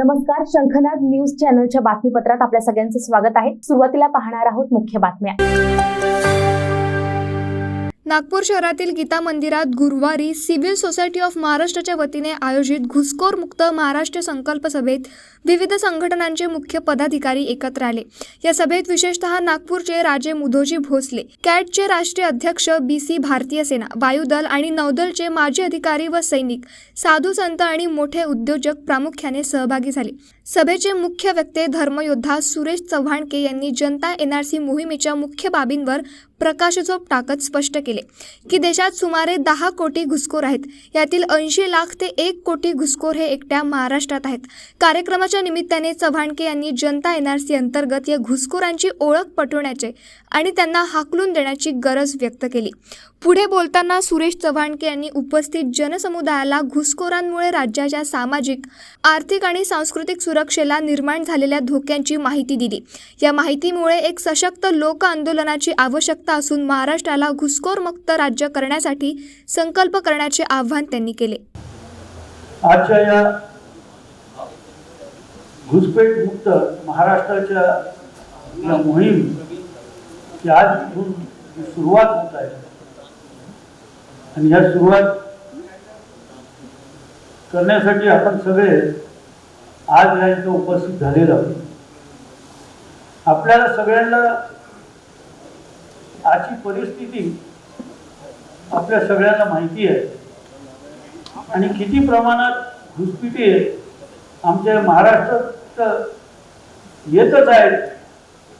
नमस्कार, शंखनाद न्यूज चॅनलच्या बातमीपत्रात आपल्या सगळ्यांचं स्वागत आहे। सुरुवातीला पाहणार आहोत मुख्य बातम्या। नागपूर शहरातील गीता मंदिरात गुरुवारी सिव्हिल सोसायटी ऑफ महाराष्ट्राच्या वतीने आयोजित घुसखोर मुक्त महाराष्ट्र संकल्प सभेत विविध संघटनांचे मुख्य पदाधिकारी एकत्र आले। या सभेत विशेषतः नागपूरचे राजे मुधोजी भोसले, कॅटचे राष्ट्रीय अध्यक्ष BC भारतीय सेना, वायुदल आणि नौदलचे माजी अधिकारी व सैनिक, साधू संत आणि मोठे उद्योजक प्रामुख्याने सहभागी झाले। सभेचे मुख्य वक्ते धर्मयोद्धा सुरेश चव्हाणके यांनी जनता NRC मोहिमेच्या मुख्य बाबींवर प्रकाशझोत टाकत स्पष्ट केले की देशात सुमारे 10 कोटी घुसखोर आहेत। यातील 80 लाख ते 1 कोटी घुसखोर हे एकट्या महाराष्ट्रात आहेत। कार्यक्रमाच्या निमित्ताने चव्हाणके यांनी जनता NRC अंतर्गत या घुसखोरांची ओळख पटवण्याचे आणि त्यांना हाकलून देण्याची गरज व्यक्त केली। पुढे बोलताना सुरेश चव्हाणके यांनी उपस्थित जनसमुदायाला घुसखोरांमुळे राज्याच्या सामाजिक, आर्थिक आणि सांस्कृतिक सुरक्षेला निर्माण झालेल्या धोक्यांची माहिती दिली। या माहितीमुळे एक सशक्त लोक आंदोलनाची आवश्यकता असून महाराष्ट्राला घुसखोर मुक्त राज्य करण्यासाठी संकल्प करण्याचे आवाहन त्यांनी केले। आजच्या या घुसपेठ मुक्त महाराष्ट्राच्या या मोहीम की आज इथून सुरुवात होत आहे आणि या सुरुवात करण्यासाठी आपण सगळे आज या इथं उपस्थित झालेलो आहोत। आपल्याला सगळ्यांना आजची परिस्थिती आपल्या सगळ्यांना माहिती आहे आणि किती प्रमाणात घुसपेठी आमच्या महाराष्ट्रात येतच आहेत।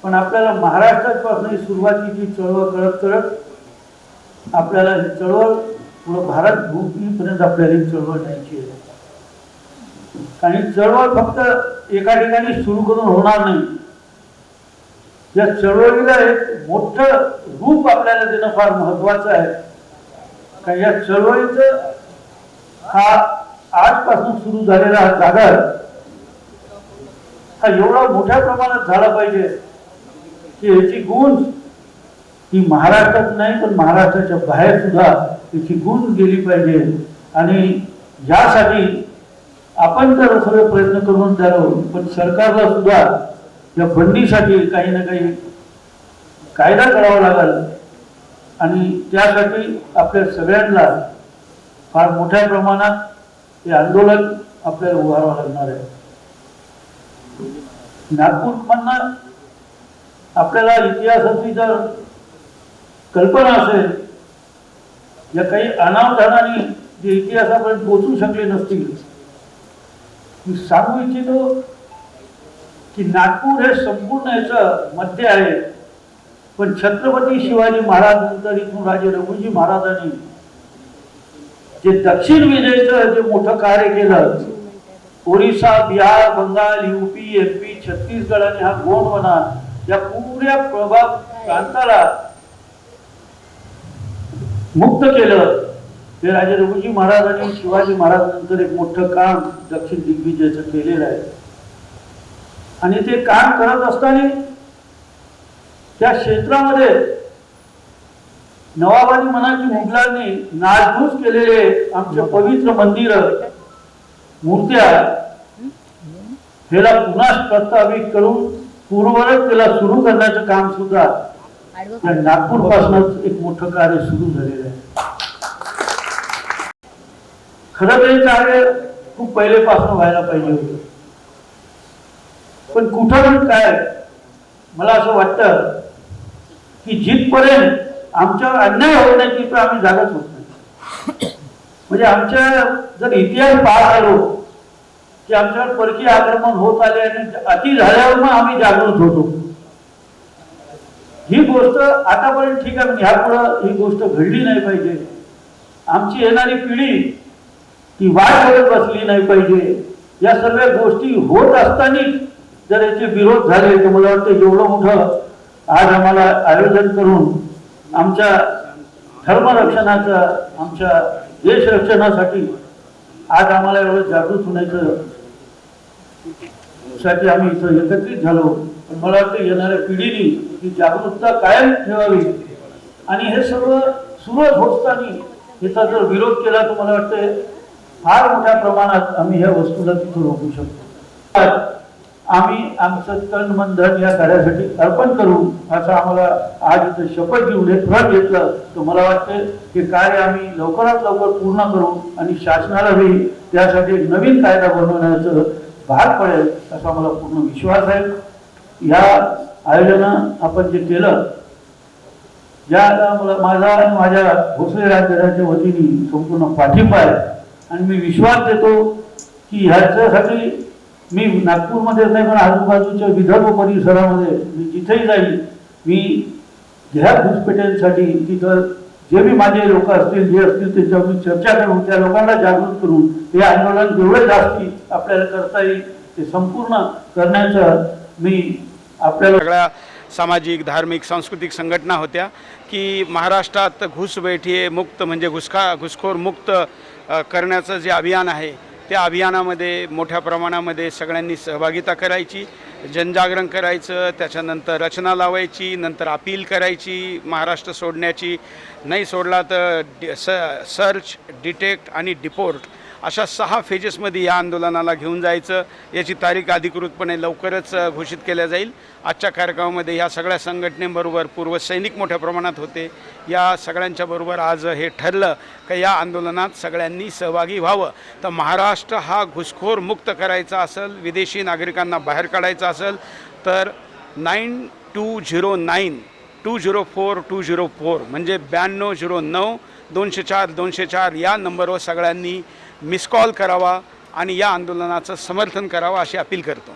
पण आपल्याला महाराष्ट्रापासून सुरुवातीची चळवळ करत करत आपल्याला ही चळवळ पुढे भारत भूमीपर्यंत आपल्याला ही चळवळ न्यायची आहे। आणि चळवळ फक्त एका ठिकाणी सुरू करून होणार नाही। या चळवळीला एक मोठं रूप आपल्याला देणं फार महत्वाचं आहे। कारण या चळवळीचं हा आजपासून सुरू झालेला हा जागर हा एवढा मोठ्या प्रमाणात झाला पाहिजे की याची गूंज ही महाराष्ट्रात नाही पण महाराष्ट्राच्या बाहेर सुद्धा याची गूंज गेली पाहिजे। आणि यासाठी आपण तर सगळे प्रयत्न करून द्यालो, पण सरकारला सुद्धा या बंदीसाठी काही ना काही कायदा करावा लागेल आणि त्यासाठी आपल्या सगळ्यांना फार मोठ्या प्रमाणात हे आंदोलन आपल्याला उभारावं लागणार आहे। नागपूरमधनं आपल्याला इतिहासाची जर कल्पना असेल, या काही अनावधानाने जे इतिहासापर्यंत पोहोचू शकले नसतील, मी सांगू इच्छितो की नागपूर हे संपूर्ण याचं मध्य आहे। पण छत्रपती शिवाजी महाराज नंतर इथून राजे रघुजी महाराजांनी जे दक्षिण विजयचं जे मोठं कार्य केलं, ओरिसा, बिहार, बंगाल, UP, MP, छत्तीसगड आणि हा गोंडवाना या पुऱ्या प्रभाव प्रांताला मुक्त केलं। ते राजे रघुजी महाराजांनी शिवाजी महाराजांनंतर एक मोठं काम दक्षिण दिग्विजयाचं केलेलं आहे। आणि ते काम करत असताना त्या क्षेत्रामध्ये नवाबानी म्हणा की मुघलांनी नासधूस केलेले आमचे पवित्र मंदिर, मूर्त्या ह्याला पुन्हा प्रस्तावित करून पूर्ववत त्याला सुरू करण्याचं काम सुद्धा नागपूर पासूनच एक मोठं कार्य सुरू झालेलं आहे। खरं तर हे कार्य खूप पहिलेपासून व्हायला पाहिजे होतं, पण कुठं काय मला असं वाटतं की जिथपर्यंत आमच्यावर अन्याय होत नाही तिथं आम्ही जागच होत नाही। म्हणजे आमच्या जर इतिहास पाहत आलो की आमच्यावर परकीय आक्रमण होत आले आणि अति झाल्यावर मग आम्ही जागृत होतो। ही गोष्ट आतापर्यंत ठीक आहे, पण ह्यापुढे ही गोष्ट घडली नाही पाहिजे। आमची येणारी पिढी ती वाट बघत बसली नाही पाहिजे। या सर्व गोष्टी होत असताना जर याचे विरोध झाले तर मला वाटतं एवढं मोठं आज आम्हाला आयोजन करून आमच्या धर्मरक्षणाचं, आमच्या देश रक्षणासाठी आज आम्हाला एवढं जागृत होण्याचं साठी आम्ही इथं एकत्रित झालो। पण मला वाटतं येणाऱ्या पिढीने ही जागरूकता कायम ठेवावी आणि हे सर्व सुरुवात होताना याचा जर विरोध केला तर मला वाटतं फार मोठ्या प्रमाणात आम्ही ह्या वस्तूला तिथं रोखू शकतो। आम्ही आमचं तन मन धन या कार्यासाठी अर्पण करू असं आम्हाला आज इथं शपथ घेऊन हे व्रत घेतलं. तर मला वाटतं हे कार्य आम्ही लवकरात लवकर पूर्ण करू आणि शासनालाही त्यासाठी एक नवीन कायदा बनवण्याचं भाग पडेल असा मला पूर्ण विश्वास आहे. या आयोजन आपण जे केलं, ज्याला मला माझा आणि माझ्या भोसले राज्याच्या वतीने संपूर्ण पाठिंबा आहे आणि मी विश्वास देतो की ह्याच्यासाठी मी नागपूरमध्येच नाही पण आजूबाजूच्या विदर्भ परिसरामध्ये मी जिथेही जाईल, मी ह्या घुसपेट्यांसाठी तिथं जे बी माझे लोक असतील जे असतील त्यांच्यावर मी चर्चा करून त्या लोकांना जागृत करून हे आंदोलन जेवढे जास्ती आपल्याला करता येईल ते संपूर्ण करण्याचं मी आपल्याला सगळ्या सामाजिक, धार्मिक, सांस्कृतिक संघटना होत्या की महाराष्ट्रात घुसबैठी मुक्त म्हणजे घुसखोर मुक्त करण्याचं जे अभियान आहे त्या अभियानामध्ये मोठ्या प्रमाणामध्ये सगळ्यांनी सहभागिता करायची, जनजागरण करायचं, त्याच्यानंतर रचना लावायची, नंतर अपील करायची, महाराष्ट्र सोडण्याची, नाही सोडला तर सर्च, डिटेक्ट आणि डिपोर्ट अशा 6 फेजेसमध्ये या आंदोलनाला घेऊन जायचं. याची तारीख अधिकृतपणे लवकरच घोषित केल्या जाईल. आजच्या कार्यक्रमामध्ये ह्या सगळ्या संघटनेबरोबर पूर्व सैनिक मोठ्या प्रमाणात होते. या सगळ्यांच्या बरोबर आज हे ठरलं की या आंदोलनात सगळ्यांनी सहभागी व्हावं. तर महाराष्ट्र हा घुसखोर मुक्त करायचा असेल, विदेशी नागरिकांना बाहेर काढायचा असेल तर 9209 204 204 म्हणजे 9209 204 204 या नंबरवर सगळ्यांनी मिस कॉल करावा आणि या आंदोलनाचं समर्थन करावं अशी अपील करतो.